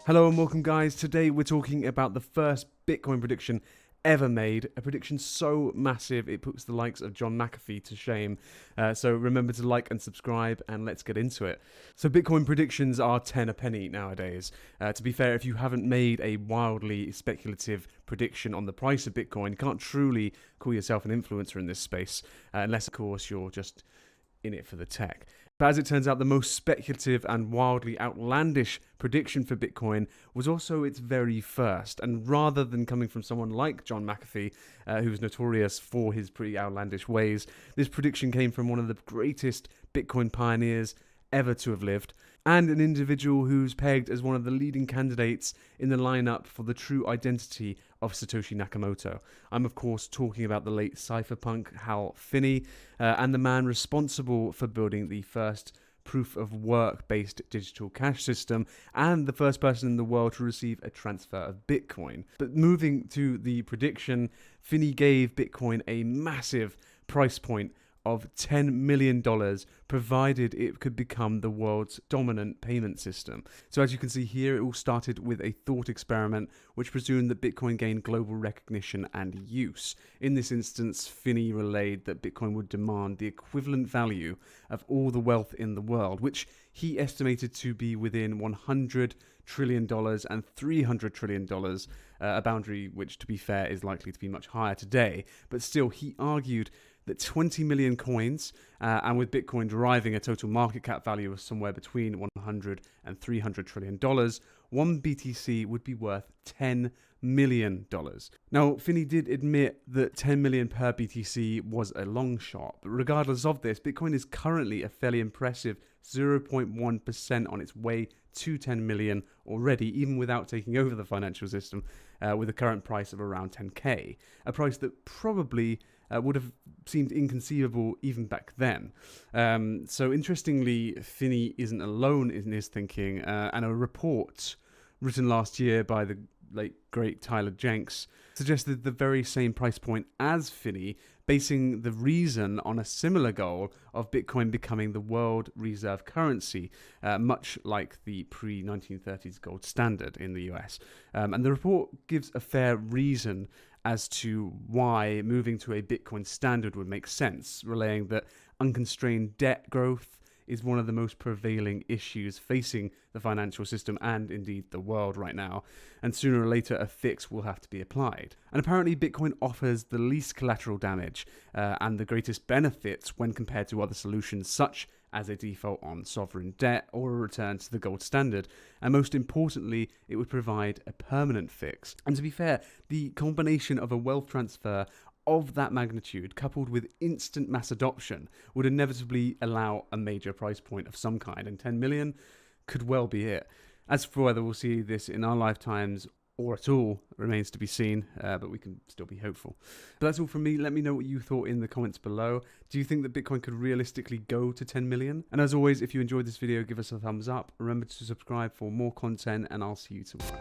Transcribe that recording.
Hello and welcome guys. Today we're talking about the first Bitcoin prediction ever made. A prediction so massive it puts the likes of John McAfee to shame. So remember to like and subscribe and let's get into it. So Bitcoin predictions are 10 a penny nowadays. To be fair, if you haven't made a wildly speculative prediction on the price of Bitcoin, you can't truly call yourself an influencer in this space, unless of course you're just in it for the tech. But as it turns out, the most speculative and wildly outlandish prediction for Bitcoin was also its very first. And rather than coming from someone like John McAfee, who was notorious for his pretty outlandish ways, this prediction came from one of the greatest Bitcoin pioneers ever to have lived, and an individual who's pegged as one of the leading candidates in the lineup for the true identity of Satoshi Nakamoto. I'm of course talking about the late cypherpunk Hal Finney, and the man responsible for building the first proof-of-work-based digital cash system, and the first person in the world to receive a transfer of Bitcoin. But moving to the prediction, Finney gave Bitcoin a massive price point of $10 million, provided it could become the world's dominant payment system. So as you can see here, it all started with a thought experiment which presumed that Bitcoin gained global recognition and use. In this instance, Finney relayed that Bitcoin would demand the equivalent value of all the wealth in the world, which he estimated to be within $100 trillion and $300 trillion, a boundary which, to be fair, is likely to be much higher today. But still, he argued that 20 million coins, and with Bitcoin deriving a total market cap value of somewhere between $100 and $300 trillion, one BTC would be worth $10 million. Now, Finney did admit that 10 million per BTC was a long shot, but regardless of this, Bitcoin is currently a fairly impressive 0.1% on its way to 10 million already, even without taking over the financial system, with a current price of around 10k, a price that probably would have seemed inconceivable even back then. So interestingly, Finney isn't alone in his thinking, and a report written last year by the late great Tyler Jenks suggested the very same price point as Finney, basing the reason on a similar goal of Bitcoin becoming the world reserve currency, much like the pre-1930s gold standard in the US. And the report gives a fair reason as to why moving to a Bitcoin standard would make sense, relaying that unconstrained debt growth is one of the most prevailing issues facing the financial system and indeed the world right now, and sooner or later a fix will have to be applied. And apparently Bitcoin offers the least collateral damage and the greatest benefits when compared to other solutions such as a default on sovereign debt or a return to the gold standard. And most importantly, it would provide a permanent fix. And to be fair, the combination of a wealth transfer of that magnitude, coupled with instant mass adoption, would inevitably allow a major price point of some kind, and 10 million could well be it. As for whether we'll see this in our lifetimes or at all remains to be seen, but we can still be hopeful. But that's all from me. Let me know what you thought in the comments below. Do you think that Bitcoin could realistically go to 10 million? And as always, if you enjoyed this video, give us a thumbs up. Remember to subscribe for more content, and I'll see you tomorrow.